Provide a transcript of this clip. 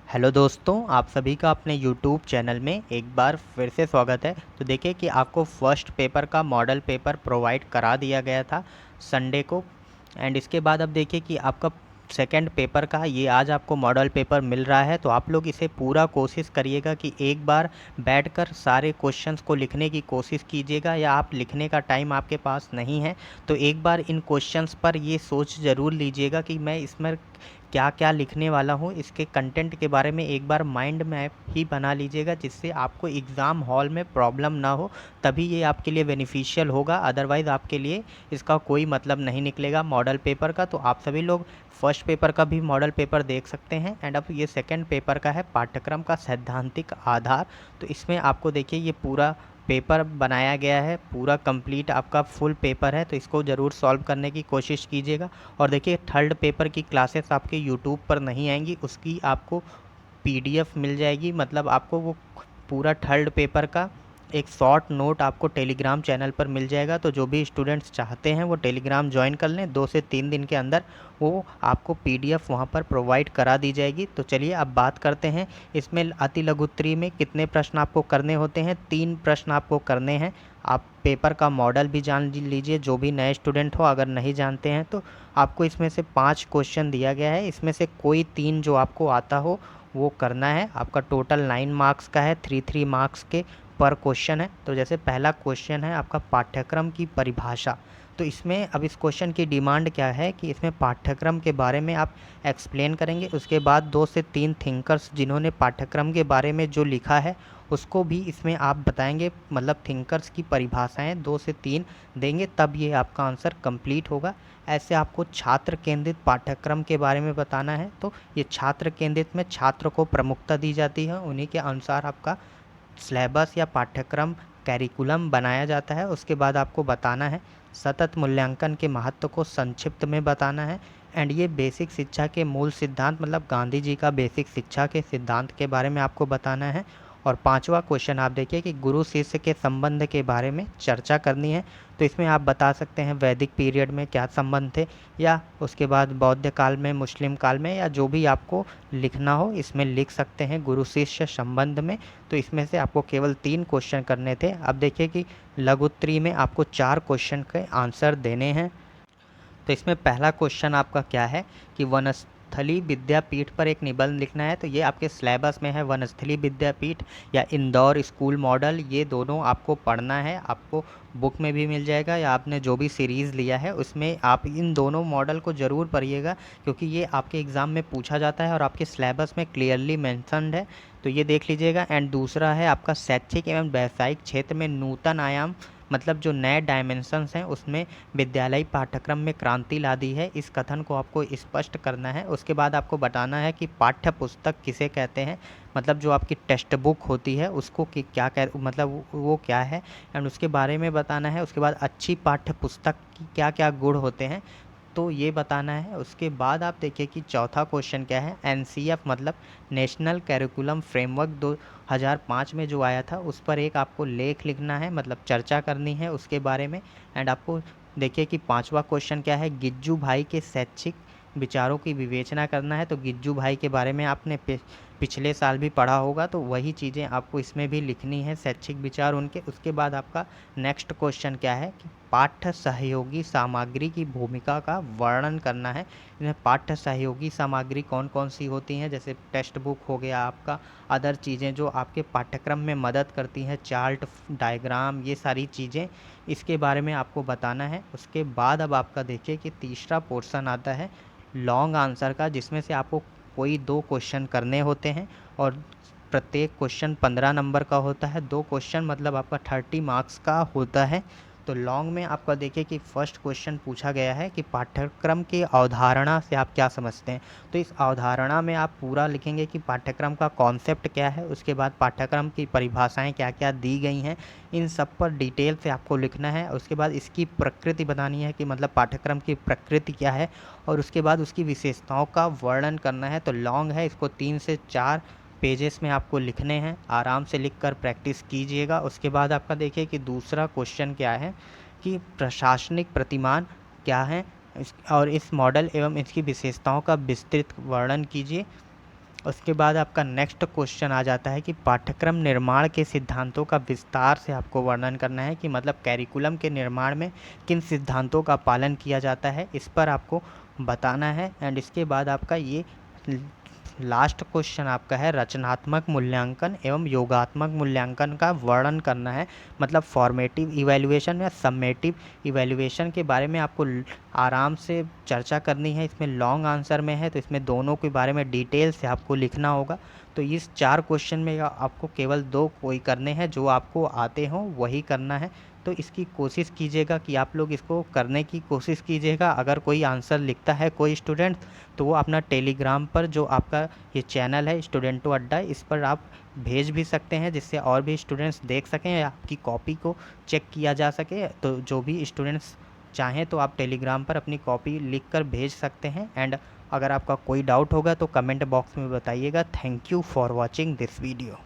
Hello दोस्तों, आप सभी का अपने यूट्यूब चैनल में एक बार फिर से स्वागत है। तो देखिए कि आपको फर्स्ट पेपर का मॉडल पेपर प्रोवाइड करा दिया गया था संडे को। एंड इसके बाद अब देखिए कि आपका सेकंड पेपर का ये आज आपको मॉडल पेपर मिल रहा है। तो आप लोग इसे पूरा कोशिश करिएगा कि एक बार बैठकर सारे क्वेश्चंस को लिखने की कोशिश कीजिएगा, या आप लिखने का टाइम आपके पास नहीं है तो एक बार इन क्वेश्चंस पर ये सोच ज़रूर लीजिएगा कि मैं इसमें क्या क्या लिखने वाला हूँ। इसके कंटेंट के बारे में एक बार माइंड मैप ही बना लीजिएगा, जिससे आपको एग्ज़ाम हॉल में प्रॉब्लम ना हो। तभी ये आपके लिए बेनिफिशियल होगा, अदरवाइज़ आपके लिए इसका कोई मतलब नहीं निकलेगा मॉडल पेपर का। तो आप सभी लोग फर्स्ट पेपर का भी मॉडल पेपर देख सकते हैं। एंड अब ये सेकंड पेपर का है पाठ्यक्रम का सैद्धांतिक आधार। तो इसमें आपको देखिए ये पूरा पेपर बनाया गया है, पूरा कंप्लीट आपका फुल पेपर है। तो इसको ज़रूर सॉल्व करने की कोशिश कीजिएगा। और देखिए थर्ड पेपर की क्लासेस आपके यूट्यूब पर नहीं आएंगी, उसकी आपको पीडीएफ मिल जाएगी। मतलब आपको वो पूरा थर्ड पेपर का एक शॉर्ट नोट आपको टेलीग्राम चैनल पर मिल जाएगा। तो जो भी स्टूडेंट्स चाहते हैं वो टेलीग्राम ज्वाइन कर लें, 2 से 3 दिन के अंदर वो आपको पीडीएफ वहाँ पर प्रोवाइड करा दी जाएगी। तो चलिए अब बात करते हैं इसमें अति लघु उत्तरीय में कितने प्रश्न आपको करने होते हैं। 3 प्रश्न आपको करने हैं। आप पेपर का मॉडल भी जान लीजिए, जो भी नए स्टूडेंट हो, अगर नहीं जानते हैं तो आपको इसमें से 5 क्वेश्चन दिया गया है। इसमें से कोई 3 जो आपको आता हो वो करना है। आपका टोटल 9 मार्क्स का है, 3 मार्क्स के पर क्वेश्चन है। तो जैसे पहला क्वेश्चन है आपका पाठ्यक्रम की परिभाषा। तो इसमें अब इस क्वेश्चन की डिमांड क्या है कि इसमें पाठ्यक्रम के बारे में आप एक्सप्लेन करेंगे। उसके बाद 2 से 3 थिंकर्स जिन्होंने पाठ्यक्रम के बारे में जो लिखा है उसको भी इसमें आप बताएंगे। मतलब थिंकर्स की परिभाषाएं 2 से 3 देंगे, तब ये आपका आंसर कंप्लीट होगा। ऐसे आपको छात्र केंद्रित पाठ्यक्रम के बारे में बताना है। तो ये छात्र केंद्रित में छात्र को प्रमुखता दी जाती है, उन्हीं के अनुसार आपका सिलेबस या पाठ्यक्रम कैरिकुलम बनाया जाता है। उसके बाद आपको बताना है सतत मूल्यांकन के महत्व को संक्षिप्त में बताना है। एंड ये बेसिक शिक्षा के मूल सिद्धांत, मतलब गांधी जी का बेसिक शिक्षा के सिद्धांत के बारे में आपको बताना है। और पांचवा क्वेश्चन आप देखिए कि गुरु शिष्य के संबंध के बारे में चर्चा करनी है। तो इसमें आप बता सकते हैं वैदिक पीरियड में क्या संबंध थे, या उसके बाद बौद्ध काल में, मुस्लिम काल में, या जो भी आपको लिखना हो इसमें लिख सकते हैं गुरु शिष्य संबंध में। तो इसमें से आपको केवल 3 क्वेश्चन करने थे। अब देखिए कि लघु उत्तरीय में आपको 4 क्वेश्चन के आंसर देने हैं। तो इसमें पहला क्वेश्चन आपका क्या है कि वनस्थली विद्यापीठ पर एक निबंध लिखना है। तो ये आपके सिलेबस में है, वनस्थली विद्यापीठ या इंदौर स्कूल मॉडल, ये दोनों आपको पढ़ना है। आपको बुक में भी मिल जाएगा, या आपने जो भी सीरीज़ लिया है उसमें आप इन दोनों मॉडल को ज़रूर पढ़िएगा, क्योंकि ये आपके एग्ज़ाम में पूछा जाता है और आपके सिलेबस में क्लियरली मैंशनड है। तो ये देख लीजिएगा। एंड दूसरा है आपका शैक्षिक एवं व्यावसायिक क्षेत्र में नूतन आयाम, मतलब जो नए डायमेंशंस हैं उसमें विद्यालयी पाठ्यक्रम में क्रांति ला दी है। इस कथन को आपको स्पष्ट करना है। उसके बाद आपको बताना है कि पाठ्य पुस्तक किसे कहते हैं, मतलब जो आपकी टेक्स्ट बुक होती है उसको कि क्या कह, मतलब वो क्या है, एंड उसके बारे में बताना है। उसके बाद अच्छी पाठ्य पुस्तक की क्या क्या गुण होते हैं, तो ये बताना है। उसके बाद आप देखिए कि चौथा क्वेश्चन क्या है, एनसीएफ मतलब नेशनल कैरिकुलम फ्रेमवर्क 2005 में जो आया था उस पर एक आपको लेख लिखना है, मतलब चर्चा करनी है उसके बारे में। एंड आपको देखिए कि पांचवा क्वेश्चन क्या है, गिज्जू भाई के शैक्षिक विचारों की विवेचना करना है। तो गिज्जू भाई के बारे में आपने पिछले साल भी पढ़ा होगा, तो वही चीज़ें आपको इसमें भी लिखनी है, शैक्षिक विचार उनके। उसके बाद आपका नेक्स्ट क्वेश्चन क्या है कि पाठ्य सहयोगी सामग्री की भूमिका का वर्णन करना है। इसमें पाठ्य सहयोगी सामग्री कौन कौन सी होती हैं, जैसे टेक्स्ट बुक हो गया आपका, अदर चीज़ें जो आपके पाठ्यक्रम में मदद करती हैं, चार्ट, डायग्राम, ये सारी चीज़ें, इसके बारे में आपको बताना है। उसके बाद अब आपका देखिए कि तीसरा पोर्शन आता है लॉन्ग आंसर का, जिसमें से आपको कोई 2 क्वेश्चन करने होते हैं और प्रत्येक क्वेश्चन 15 नंबर का होता है। 2 क्वेश्चन मतलब आपका 30 मार्क्स का होता है। तो लॉन्ग में आपका देखिए कि फर्स्ट क्वेश्चन पूछा गया है कि पाठ्यक्रम की अवधारणा से आप क्या समझते हैं। तो इस अवधारणा में आप पूरा लिखेंगे कि पाठ्यक्रम का कॉन्सेप्ट क्या है, उसके बाद पाठ्यक्रम की परिभाषाएं क्या क्या दी गई हैं, इन सब पर डिटेल से आपको लिखना है। उसके बाद इसकी प्रकृति बतानी है कि मतलब पाठ्यक्रम की प्रकृति क्या है, और उसके बाद उसकी विशेषताओं का वर्णन करना है। तो लॉन्ग है, इसको 3 से 4 पेजेस में आपको लिखने हैं। आराम से लिखकर प्रैक्टिस कीजिएगा। उसके बाद आपका देखिए कि दूसरा क्वेश्चन क्या है कि प्रशासनिक प्रतिमान क्या है, और इस मॉडल एवं इसकी विशेषताओं का विस्तृत वर्णन कीजिए। उसके बाद आपका नेक्स्ट क्वेश्चन आ जाता है कि पाठ्यक्रम निर्माण के सिद्धांतों का विस्तार से आपको वर्णन करना है कि मतलब कैरिकुलम के निर्माण में किन सिद्धांतों का पालन किया जाता है, इस पर आपको बताना है। एंड इसके बाद आपका ये लास्ट क्वेश्चन आपका है रचनात्मक मूल्यांकन एवं योगात्मक मूल्यांकन का वर्णन करना है। मतलब फॉर्मेटिव इवैल्यूएशन या समेटिव इवैल्यूएशन के बारे में आपको आराम से चर्चा करनी है। इसमें लॉन्ग आंसर में है तो इसमें दोनों के बारे में डिटेल से आपको लिखना होगा। तो इस 4 क्वेश्चन में आपको केवल 2 कोई करने हैं, जो आपको आते हों वही करना है। तो इसकी कोशिश कीजिएगा कि आप लोग इसको करने की कोशिश कीजिएगा। अगर कोई आंसर लिखता है कोई स्टूडेंट, तो वो अपना टेलीग्राम पर जो आपका ये चैनल है स्टूडेंटो अड्डा, इस पर आप भेज भी सकते हैं, जिससे और भी स्टूडेंट्स देख सकें या आपकी कॉपी को चेक किया जा सके। तो जो भी स्टूडेंट्स चाहें तो आप टेलीग्राम पर अपनी कॉपी लिख कर भेज सकते हैं। एंड अगर आपका कोई डाउट होगा तो कमेंट बॉक्स में बताइएगा। Thank you for watching this video.